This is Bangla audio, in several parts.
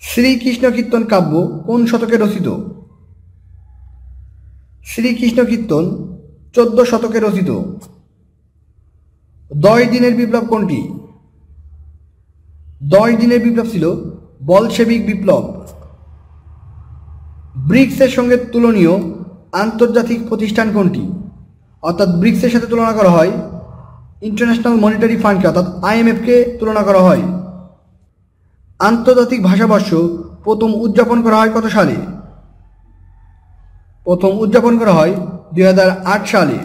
শ্রীকৃষ্ণ কীর্তন কাব্য কোন শতকে রচিত? শ্রীকৃষ্ণ কীর্তন 14 শতকে রচিত। 10 দিনের বিপ্লব কোনটি? 10 দিনের বিপ্লব ছিল বলশেভিক বিপ্লব। ব্রিক্সের সঙ্গে তুলনীয় আন্তর্জাতিক প্রতিষ্ঠান কোনটি? অর্থাৎ ব্রিক্সের সাথে তুলনা করা হয় ইন্টারন্যাশনাল মনিটারি ফান্ডকে, অর্থাৎ IMF-কে তুলনা করা হয়। আন্তর্জাতিক ভাষাবর্ষ প্রথম উদযাপন করা হয় কত সালে? প্রথম উদযাপন করা হয় 2008 সালে।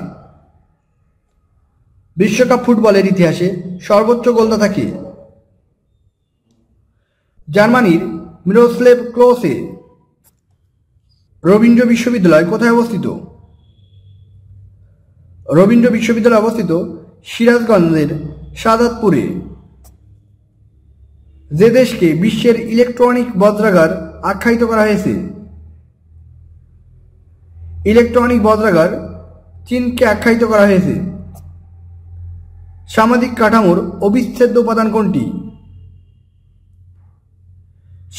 বিশ্বকাপ ফুটবলের ইতিহাসে সর্বোচ্চ গোলদাতা কে? জার্মানির মিরোস্লেভ ক্লোসে। রবীন্দ্র বিশ্ববিদ্যালয় কোথায় অবস্থিত? রবীন্দ্র বিশ্ববিদ্যালয় অবস্থিত সিরাজগঞ্জের সাদাতপুরে। যে দেশকে বিশ্বের ইলেকট্রনিক বজ্রাগার আখ্যায়িত করা হয়েছে? ইলেকট্রনিক বজ্রাগার চীনকে আখ্যায়িত করা হয়েছে। সামাজিক কাঠামোর অবিচ্ছেদ্য উপাদান কোনটি?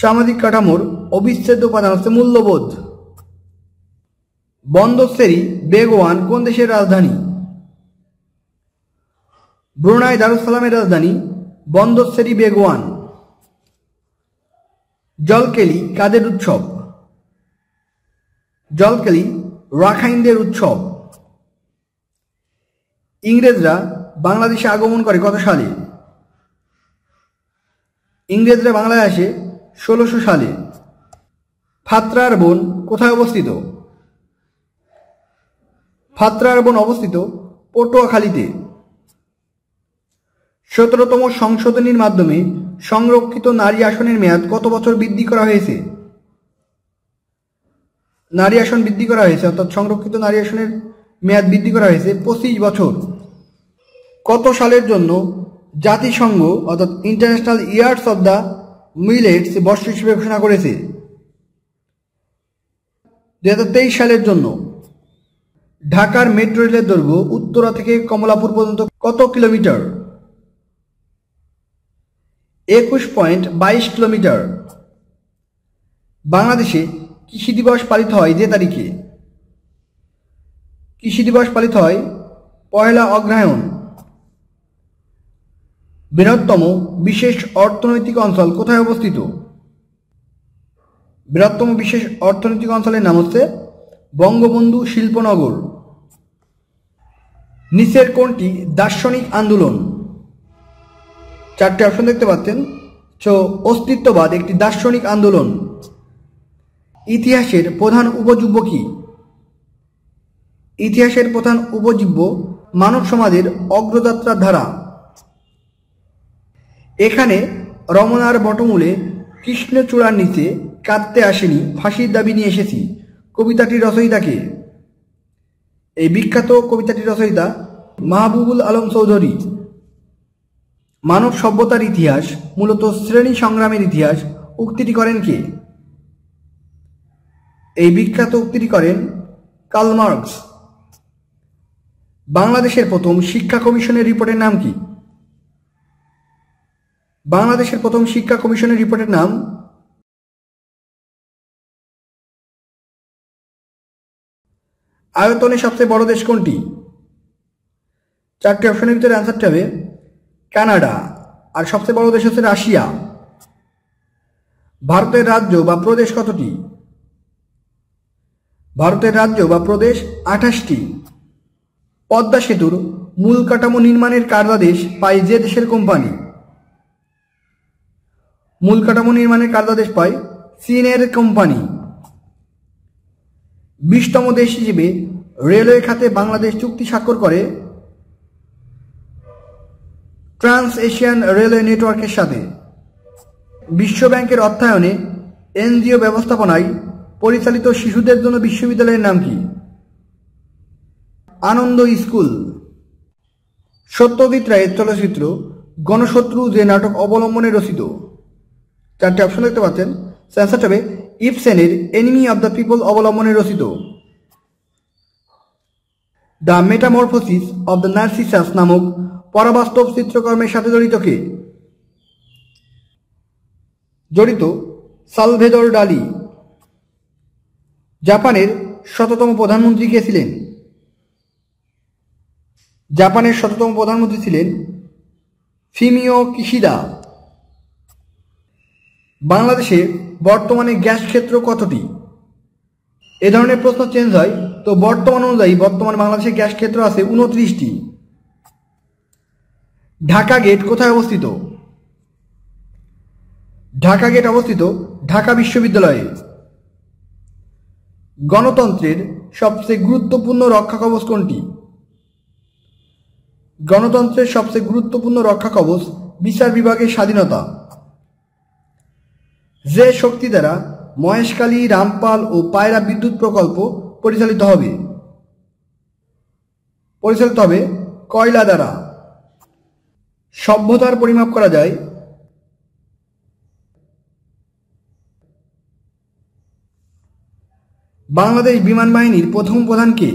সামাজিক কাঠামোর অবিচ্ছেদ্য উপাদান হচ্ছে মূল্যবোধ। বন্দরসেরি বেগওয়ান কোন দেশের রাজধানী? ব্রুনাই দারুসালামের রাজধানী বন্দরসেরি বেগওয়ান। জলকেলি কাদের উৎসব? জলকেলি রাখাইনদের উৎসব। ইংরেজরা বাংলাদেশে আগমন করে কত সালে? ইংরেজরা বাংলায় আসে 1600 সালে। ফাত্রার বন কোথায় অবস্থিত? ফাত্রার বন অবস্থিত পটুয়াখালীতে। 17তম সংশোধনীর মাধ্যমে সংরক্ষিত নারী আসনের মেয়াদ কত বছর বৃদ্ধি করা হয়েছে? নারী আসন বৃদ্ধি করা হয়েছে, অর্থাৎ সংরক্ষিত নারী আসনের মেয়াদ বৃদ্ধি করা হয়েছে 25 বছর। কত সালের জন্য জাতিসংঘ অর্থাৎ international years of the millets বর্ষ হিসেবে ঘোষণা করেছে? 2023 সালের জন্য। ঢাকার মেট্রো রেলের দৈর্ঘ্য উত্তরা থেকে কমলাপুর পর্যন্ত কত কিলোমিটার? 21.22 কিলোমিটার। বাংলাদেশে কৃষি দিবস পালিত হয় যে তারিখে? কৃষি দিবস পালিত হয় 1 অগ্রহায়ণ। বৃহত্তম বিশেষ অর্থনৈতিক অঞ্চল কোথায় অবস্থিত? বৃহত্তম বিশেষ অর্থনৈতিক অঞ্চলের নাম হচ্ছে বঙ্গবন্ধু শিল্পনগর। নিচের কোনটি দার্শনিক আন্দোলন? 4টে অপশন দেখতে পাচ্ছেন। অস্তিত্ববাদ একটি দার্শনিক আন্দোলন। ইতিহাসের প্রধান উপজীব্য কি? ইতিহাসের প্রধান উপজীব্য মানব সমাজের অগ্রযাত্রার ধারা। এখানে রমনার বটমূলে কৃষ্ণচূড়ার নিচে কাঁদতে আসেনি, ফাঁসির দাবি নিয়ে এসেছি কবিতাটির রচয়িতাকে? এই বিখ্যাত কবিতাটির রচয়িতা মাহবুবুল আলম চৌধুরী। মানব সভ্যতার ইতিহাস মূলত শ্রেণী সংগ্রামের ইতিহাস উক্তিটি করেন কে? এই বিখ্যাত উক্তিটি করেন কার্ল মার্কস। বাংলাদেশের প্রথম শিক্ষা কমিশনের রিপোর্টের নাম কি? বাংলাদেশের প্রথম শিক্ষা কমিশনের রিপোর্টের নাম আয়তনে সবচেয়ে বড় দেশ কোনটি? 4টে অপশনের ভিতরে অ্যান্সারটা হবে কানাডা। আর সবচেয়ে বড় দেশ হচ্ছে রাশিয়া। ভারতের রাজ্য বা প্রদেশ কতটি? ভারতের রাজ্য বা প্রদেশ 28টি। পদ্মা সেতুর মূল কাঠামো নির্মাণের কার্যাদেশ পায় যে দেশের কোম্পানি? মূল কাঠামো নির্মাণের কার্যাদেশ পায় চীনের কোম্পানি। 20তম দেশ হিসেবে রেলওয়ে খাতে বাংলাদেশ চুক্তি স্বাক্ষর করে ট্রান্স এশিয়ান রেলওয়ে নেটওয়ার্কের সাথে। বিশ্ব ব্যাংকের অর্থায়নে NGO ব্যবস্থাপনায় পরিচালিত শিশুদের জন্য বিশ্ববিদ্যালয়ের নাম কি? আনন্দ স্কুল। সত্যজিৎ রায়ের চলচ্চিত্র গণশত্রু যে নাটক অবলম্বনে রচিত? 4টে অপশন দেখতে পাচ্ছেন। অ্যান্সারটা হবে ইবসেনের এনিমি অব দ্য পিপল অবলম্বনে রচিত। The metamorphosis of the narcissus নামক পরাবাস্তব চিত্রকর্মের সাথে জড়িত কে? জড়িত সালভেদর ডালি। জাপানের ১৭তম প্রধানমন্ত্রী কে ছিলেন? জাপানের ১৭তম প্রধানমন্ত্রী ছিলেন ফুমিও কিশিদা। বাংলাদেশে বর্তমানে গ্যাস ক্ষেত্র কতটি? এ ধরনের প্রশ্ন চেঞ্জ হয়, তো বর্তমান অনুযায়ী বর্তমানে বাংলাদেশে গ্যাস ক্ষেত্র আছে ২৯টি। ঢাকা গেট কোথায় অবস্থিত? ঢাকা গেট অবস্থিত ঢাকা বিশ্ববিদ্যালয়ে। গণতন্ত্রের সবচেয়ে গুরুত্বপূর্ণ রক্ষা কবচ কোনটি? গণতন্ত্রের সবচেয়ে গুরুত্বপূর্ণ রক্ষা কবচ বিচার বিভাগের স্বাধীনতা। যে শক্তি দ্বারা মহেশখালী, রামপাল ও পায়রা বিদ্যুৎ প্রকল্প পরিচালিত হবে? কয়লা দ্বারা। সভ্যতার পরিমাপ করা যায় বাংলাদেশ বিমান বাহিনীর প্রথম প্রধান কে?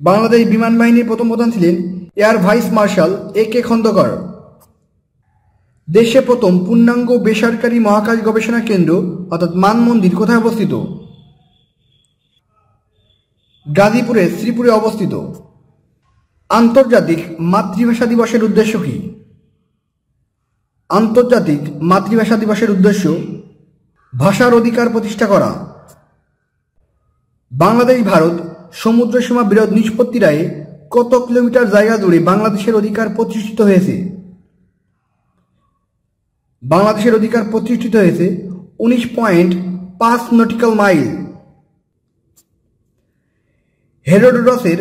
বাংলাদেশ বিমান বাহিনীর প্রথম প্রধান ছিলেন air vice marshal AK Khandakar. দেশে প্রথম পূর্ণাঙ্গ বেসরকারি মহাকাশ গবেষণা কেন্দ্র অর্থাৎ মানমন্দির কোথায় অবস্থিত? গাজীপুরের শ্রীপুরে অবস্থিত। আন্তর্জাতিক মাতৃভাষা দিবসের উদ্দেশ্য কি? আন্তর্জাতিক মাতৃভাষা দিবসের উদ্দেশ্য ভাষার অধিকার প্রতিষ্ঠা করা। বাংলাদেশ ভারত সমুদ্র সীমা বিরোধ নিষ্পত্তি রায়ে কত কিলোমিটার জায়গা জুড়ে বাংলাদেশের অধিকার প্রতিষ্ঠিত হয়েছে? বাংলাদেশের অধিকার প্রতিষ্ঠিত হয়েছে 19.5 নটিক্যাল মাইল। হেরোডোটাসের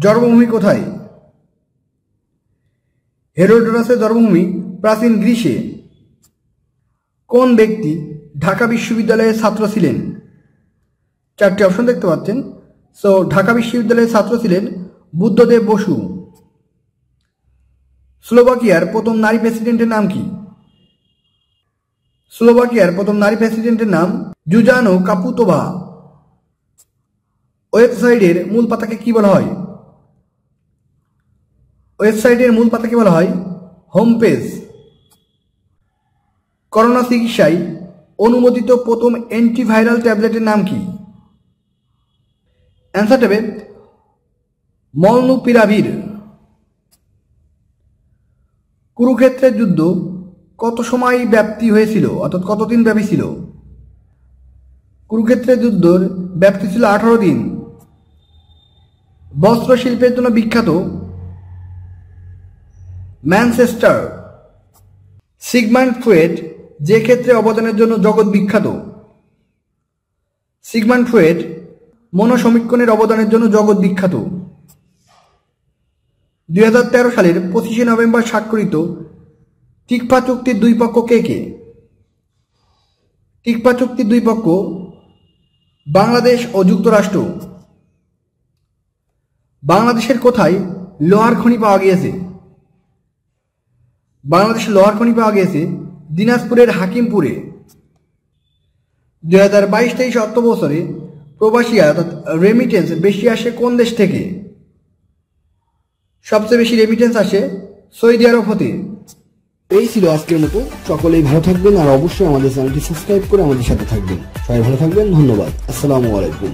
জন্মভূমি কোথায়? হেরোডোটাসের জন্মভূমি প্রাচীন গ্রিসে। কোন ব্যক্তি ঢাকা বিশ্ববিদ্যালয়ের ছাত্র ছিলেন? চারটি অপশন দেখতে পাচ্ছেন। ঢাকা বিশ্ববিদ্যালয়ের ছাত্র ছিলেন বুদ্ধদেব বসু। স্লোভাকিয়ার প্রথম নারী প্রেসিডেন্টের নাম কি? স্লোভাকিয়ার প্রথম নারী প্রেসিডেন্টের নাম জুজানো কাপুতোভা। ওয়েবসাইটের মূল পাতাকে কি বলা হয়? ওয়েবসাইটের মূল পাতাকে বলা হয় হোম পেজ। করোনা চিকিৎসায় অনুমোদিত প্রথম অ্যান্টিভাইরাল ট্যাবলেটের নাম কি? অ্যান্সার দেবে মলনুপিরাভির। কুরুক্ষেত্রের যুদ্ধ কত সময় ব্যাপ্তি হয়েছিল অর্থাৎ কতদিন ব্যাপী ছিল? কুরুক্ষেত্রের যুদ্ধের ব্যাপ্তি ছিল 18 দিন। বস্ত্র শিল্পের জন্য বিখ্যাত ম্যানচেস্টার। সিগমান্ড ফ্রয়েড যে ক্ষেত্রে অবদানের জন্য জগৎ বিখ্যাত? সিগমান্ড ফ্রয়েড মনোসমীক্ষণের অবদানের জন্য জগৎ বিখ্যাত। 2013 সালের 25শে নভেম্বর স্বাক্ষরিত টিকফা চুক্তির দুই পক্ষ কে কে? টিকফা চুক্তির দুই পক্ষ বাংলাদেশ ও যুক্তরাষ্ট্র। বাংলাদেশের কোথায় লোহার খনি পাওয়া গিয়েছে? বাংলাদেশের লোহার খনি পাওয়া গিয়েছে দিনাজপুরের হাকিমপুরে। 2022-23 অর্থ বছরে প্রবাসী অর্থাৎ রেমিটেন্স বেশি আসে কোন দেশ থেকে? সবচেয়ে বেশি রেমিটেন্স আসে সৌদি আরব হতে। এই ছিল আজকের মতো। সকলেই ভালো থাকবেন আর অবশ্যই আমাদের চ্যানেলটি সাবস্ক্রাইব করে আমাদের সাথে থাকবেন। সবাই ভালো থাকবেন। ধন্যবাদ। আসসালামু আলাইকুম।